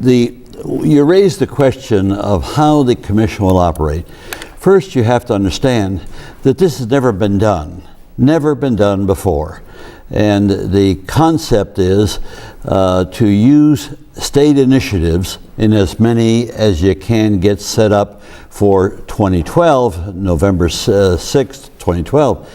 You raised the question of how the commission will operate. First, you have to understand that this has never been done before. And the concept is to use state initiatives in as many as you can get set up for 2012, November 6th, 2012.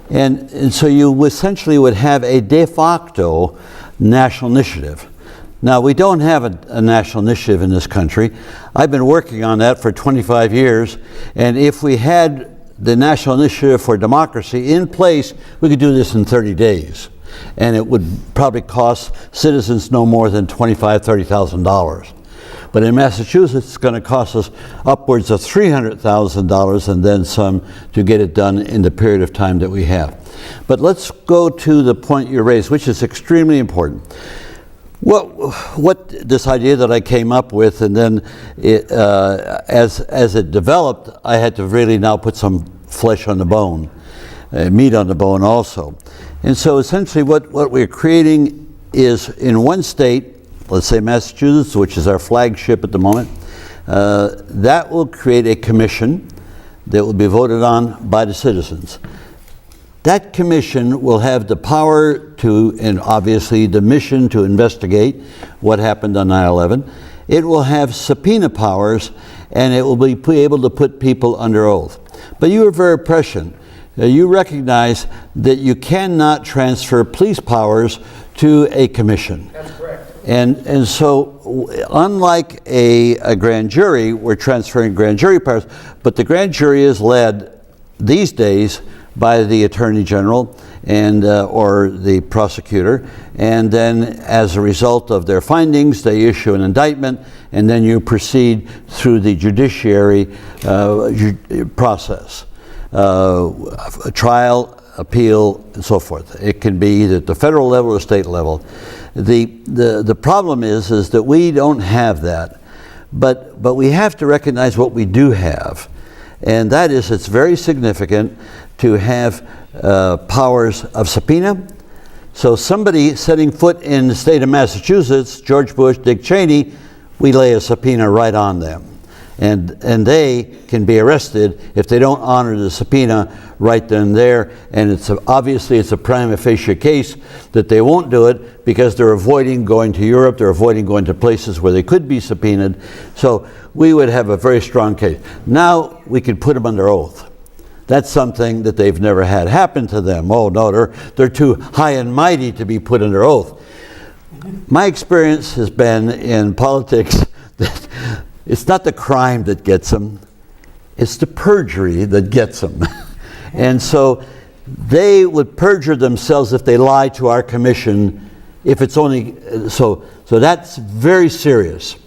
And so you essentially would have a de facto national initiative. Now, we don't have a national initiative in this country. I've been working on that for 25 years, and if we had the National Initiative for Democracy in place, we could do this in 30 days. And it would probably cost citizens no more than $25,000, $30,000. But in Massachusetts, it's going to cost us upwards of $300,000 and then some to get it done in the period of time that we have. But let's go to the point you raised, which is extremely important. What this idea that I came up with, and then as it developed, I had to really now put some flesh on the bone, meat on the bone also. And so essentially what we're creating is in one state, let's say Massachusetts, which is our flagship at the moment, that will create a commission that will be voted on by the citizens. That commission will have the power to, and obviously the mission to investigate what happened on 9/11. It will have subpoena powers, and it will be able to put people under oath. But you are very prescient. You recognize that you cannot transfer police powers to a commission. That's correct. And so, unlike a grand jury, we're transferring grand jury powers, but the grand jury is led these days by the Attorney General and or the prosecutor, and then as a result of their findings, they issue an indictment, and then you proceed through the judiciary process, a trial, appeal, and so forth. It can be either at the federal level or state level. The problem is that we don't have that, but we have to recognize what we do have, and that is it's very significant to have powers of subpoena. So somebody setting foot in the state of Massachusetts, George Bush, Dick Cheney, we lay a subpoena right on them. And they can be arrested if they don't honor the subpoena right then and there. And obviously it's a prima facie case that they won't do it because they're avoiding going to Europe, they're avoiding going to places where they could be subpoenaed. So we would have a very strong case. Now we could put them under oath. That's something that they've never had happen to them. Oh no, they're too high and mighty to be put under oath. My experience has been in politics that it's not the crime that gets them, it's the perjury that gets them. And so they would perjure themselves if they lie to our commission, if it's only, so that's very serious.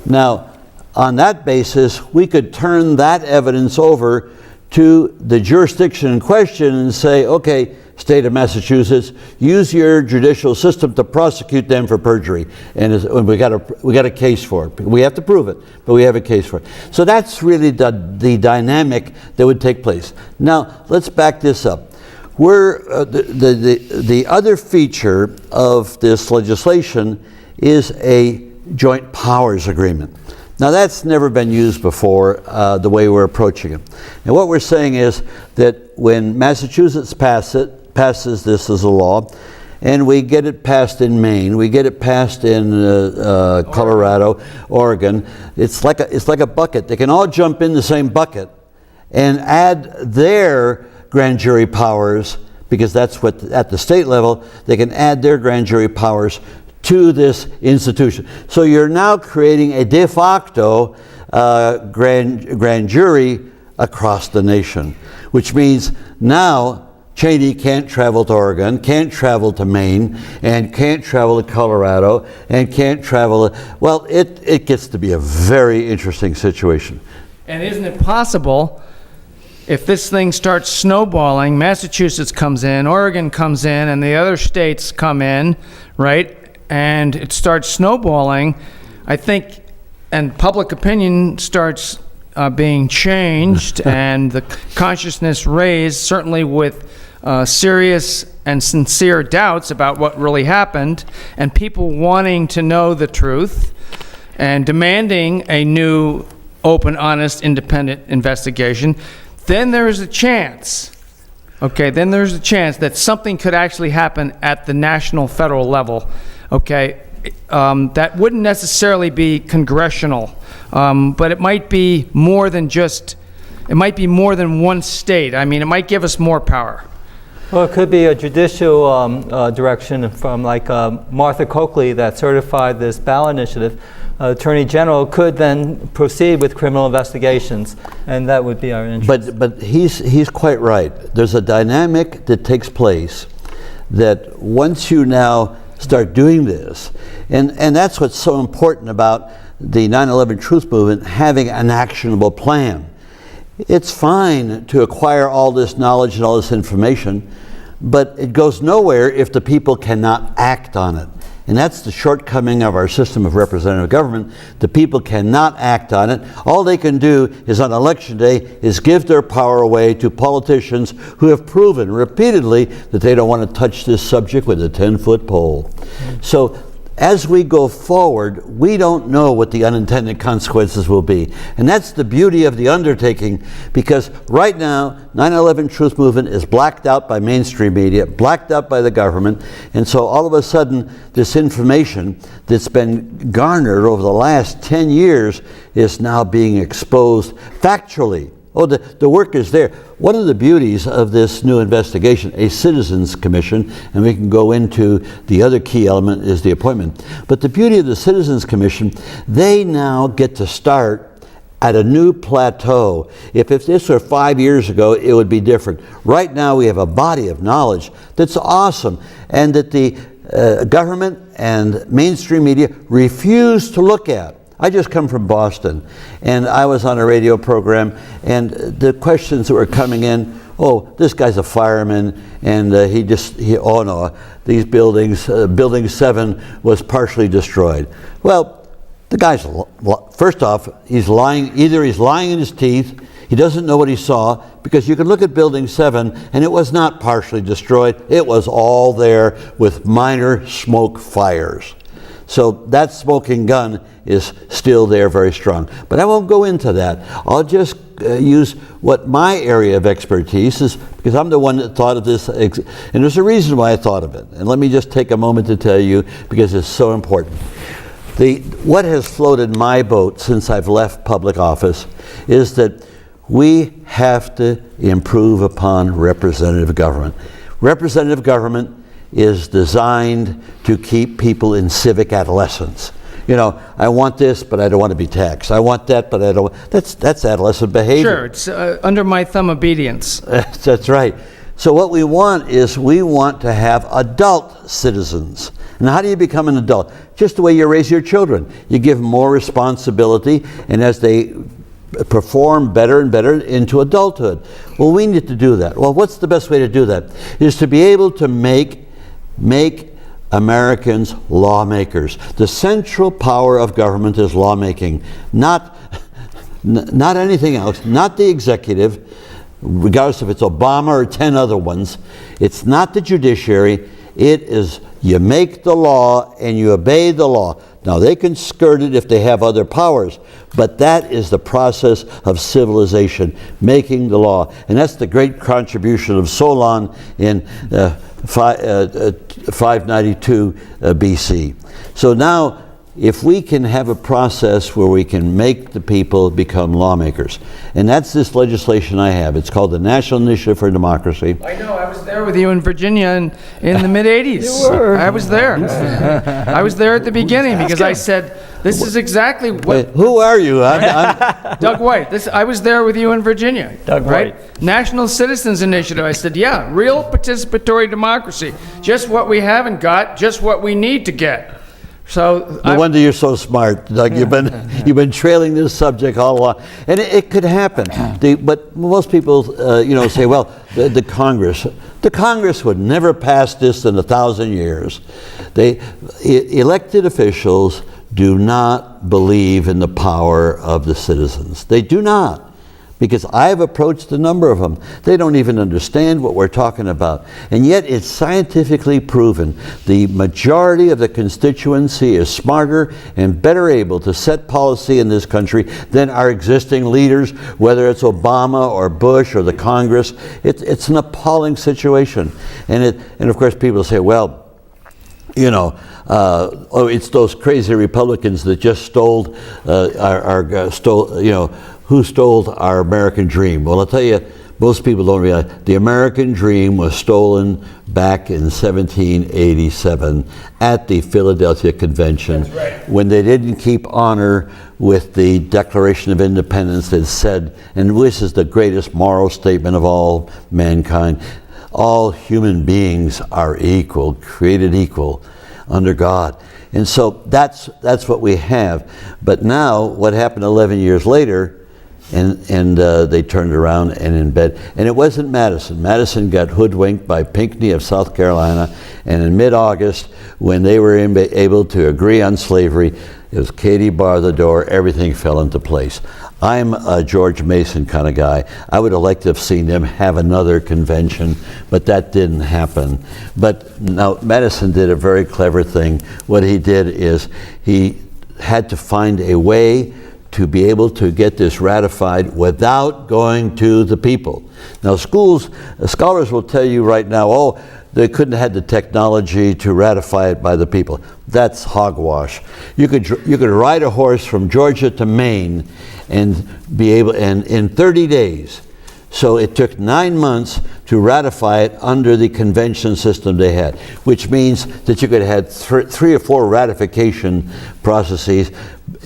Now, on that basis, we could turn that evidence over to the jurisdiction in question and say, okay, state of Massachusetts, use your judicial system to prosecute them for perjury. And we got a case for it. We have to prove it, but we have a case for it. So that's really the dynamic that would take place. Now, let's back this up. The other feature of this legislation is a joint powers agreement. Now that's never been used before, the way we're approaching it. And what we're saying is that when Massachusetts passes this as a law, and we get it passed in Maine, we get it passed in Colorado, Oregon, it's like a bucket. They can all jump in the same bucket and add their grand jury powers, because that's what, at the state level, they can add their grand jury powers to this institution. So you're now creating a de facto grand jury across the nation, which means now Cheney can't travel to Oregon, can't travel to Maine, and can't travel to Colorado, and can't travel. Well, it gets to be a very interesting situation. And isn't it possible, if this thing starts snowballing, Massachusetts comes in, Oregon comes in, and the other states come in, right? And it starts snowballing, I think, and public opinion starts being changed and the consciousness raised, certainly with serious and sincere doubts about what really happened, and people wanting to know the truth. and demanding a new, open, honest, independent investigation, then there is a chance, okay, then there's a chance that something could actually happen at the national, federal level, okay, that wouldn't necessarily be congressional, but it might be more than just, it might be more than one state. I mean, it might give us more power. Well, it could be a judicial direction from like Martha Coakley that certified this ballot initiative. Attorney General could then proceed with criminal investigations, and that would be our interest. But he's quite right. There's a dynamic that takes place that once you now start doing this, and that's what's so important about the 9/11 Truth Movement, having an actionable plan. It's fine to acquire all this knowledge and all this information, but it goes nowhere if the people cannot act on it. And that's the shortcoming of our system of representative government. The people cannot act on it. All they can do is on election day is give their power away to politicians who have proven repeatedly that they don't want to touch this subject with a 10-foot pole. So as we go forward, we don't know what the unintended consequences will be. And that's the beauty of the undertaking, because right now, 9/11 Truth Movement is blacked out by mainstream media, blacked out by the government, and so all of a sudden, this information that's been garnered over the last 10 years is now being exposed factually. Oh, the work is there. One of the beauties of this new investigation, a citizens commission, and we can go into the other key element is the appointment. But the beauty of the citizens commission, they now get to start at a new plateau. If this were 5 years ago, it would be different. Right now we have a body of knowledge that's awesome, and that the government and mainstream media refuse to look at. I just come from Boston, and I was on a radio program, and the questions that were coming in, oh, this guy's a fireman, and oh no, these buildings, Building 7 was partially destroyed. Well, the guy's, first off, he's lying, either he's lying in his teeth, he doesn't know what he saw, because you can look at Building 7, and it was not partially destroyed, it was all there with minor smoke fires. So that smoking gun is still there very strong. But I won't go into that. I'll just use what my area of expertise is, because I'm the one that thought of this, and there's a reason why I thought of it. And let me just take a moment to tell you, because it's so important. What has floated my boat since I've left public office is that we have to improve upon representative government. Representative government is designed to keep people in civic adolescence. You know, I want this, but I don't want to be taxed. I want that, but I don't. That's adolescent behavior. Sure, it's under my thumb obedience. That's right. So what we want is we want to have adult citizens. And how do you become an adult? Just the way you raise your children. You give them more responsibility, and as they perform better and better into adulthood. Well, we need to do that. Well, what's the best way to do that? Is to be able to make Americans lawmakers. The central power of government is lawmaking, not anything else, not the executive, regardless if it's Obama or 10 other ones. It's not the judiciary. It is you make the law and you obey the law. Now, they can skirt it if they have other powers, but that is the process of civilization, making the law. And that's the great contribution of Solon in 592 BC. So now, if we can have a process where we can make the people become lawmakers, and that's this legislation I have. It's called the National Initiative for Democracy. I know, I was there with you in Virginia in the mid-'80s. You were. I was there. I was there at the beginning because I said, this is exactly what... Wait, who are you? I'm Doug White. I was there with you in Virginia. Doug right? White. National Citizens Initiative. I said, yeah, real participatory democracy. Just what we haven't got, just what we need to get. So no wonder you're so smart, Doug. You've been trailing this subject all along, and it could happen. But most people, say, well, the Congress would never pass this in 1,000 years. Elected officials do not believe in the power of the citizens. They do not. because I've approached a number of them. They don't even understand what we're talking about. And yet it's scientifically proven the majority of the constituency is smarter and better able to set policy in this country than our existing leaders, whether it's Obama or Bush or the Congress. It's an appalling situation. And of course people say, well, you know, it's those crazy Republicans that just stole who stole our American dream. Well, I'll tell you, most people don't realize the American dream was stolen back in 1787 at the Philadelphia Convention. That's right. When they didn't keep honor with the Declaration of Independence that said, and this is the greatest moral statement of all mankind, all human beings are equal, created equal under God. And so that's what we have. But now, what happened 11 years later, and they turned around and in bed. And it wasn't Madison. Madison got hoodwinked by Pinckney of South Carolina, and in mid-August, when they were able to agree on slavery, it was Katie bar the door, everything fell into place. I'm a George Mason kind of guy. I would have liked to have seen them have another convention, but that didn't happen. But now Madison did a very clever thing. What he did is he had to find a way to be able to get this ratified without going to the people. Now scholars will tell you right now, oh, they couldn't have had the technology to ratify it by the people. That's hogwash. You could ride a horse from Georgia to Maine and be able, and in 30 days. So it took 9 months to ratify it under the convention system they had, which means that you could have had 3 or 4 ratification processes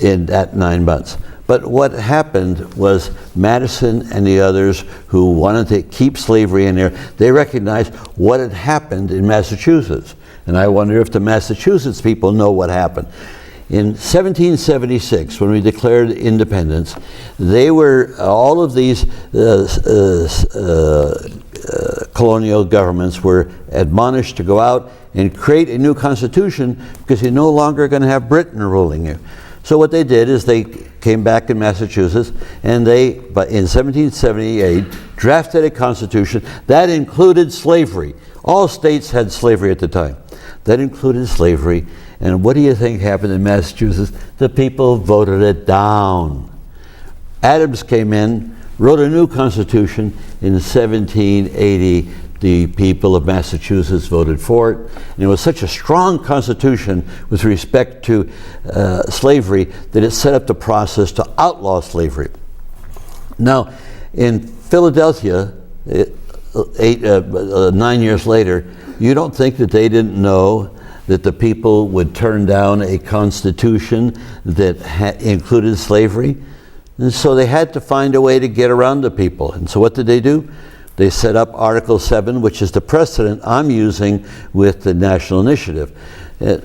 in that 9 months. But what happened was Madison and the others who wanted to keep slavery in there, they recognized what had happened in Massachusetts. And I wonder if the Massachusetts people know what happened. In 1776, when we declared independence, they were, all of these colonial governments were admonished to go out and create a new constitution because you're no longer going to have Britain ruling you. So what they did is they came back in Massachusetts and they, in 1778, drafted a constitution that included slavery. All states had slavery at the time. That included slavery. And what do you think happened in Massachusetts? The people voted it down. Adams came in, wrote a new constitution in 1780. The people of Massachusetts voted for it. And it was such a strong constitution with respect to slavery that it set up the process to outlaw slavery. Now, in Philadelphia, 9 years later, you don't think that they didn't know that the people would turn down a constitution that included slavery? And so they had to find a way to get around the people. And so what did they do? They set up Article 7, which is the precedent I'm using with the National Initiative.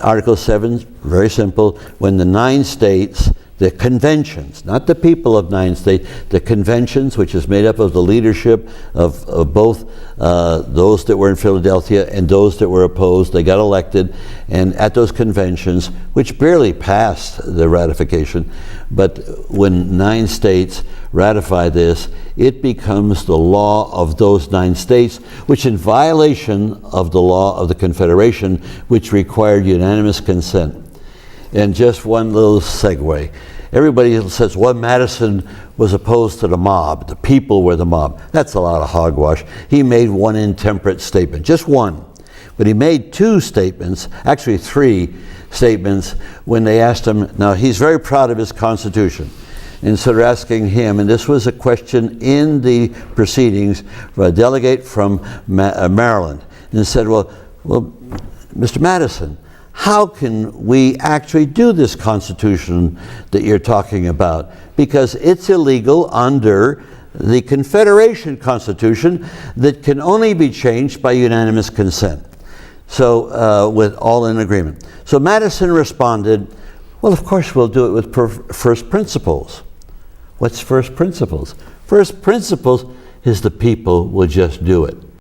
Article 7 is very simple. When the 9 states, the conventions, not the people of 9 states, the conventions, which is made up of the leadership of both those that were in Philadelphia and those that were opposed, they got elected, and at those conventions, which barely passed the ratification, but when 9 states ratify this, it becomes the law of those 9 states, which in violation of the law of the Confederation, which required unanimous consent. And just one little segue. Everybody says, well, Madison was opposed to the mob. The people were the mob. That's a lot of hogwash. He made one intemperate statement, just one. But he made 2 statements, actually 3 statements, when they asked him, now he's very proud of his Constitution. And so they're asking him, and this was a question in the proceedings for a delegate from Maryland, and said, well, Mr. Madison, how can we actually do this Constitution that you're talking about? Because it's illegal under the Confederation Constitution that can only be changed by unanimous consent. So, with all in agreement. So Madison responded, well, of course we'll do it with first principles. What's first principles? First principles is the people will just do it.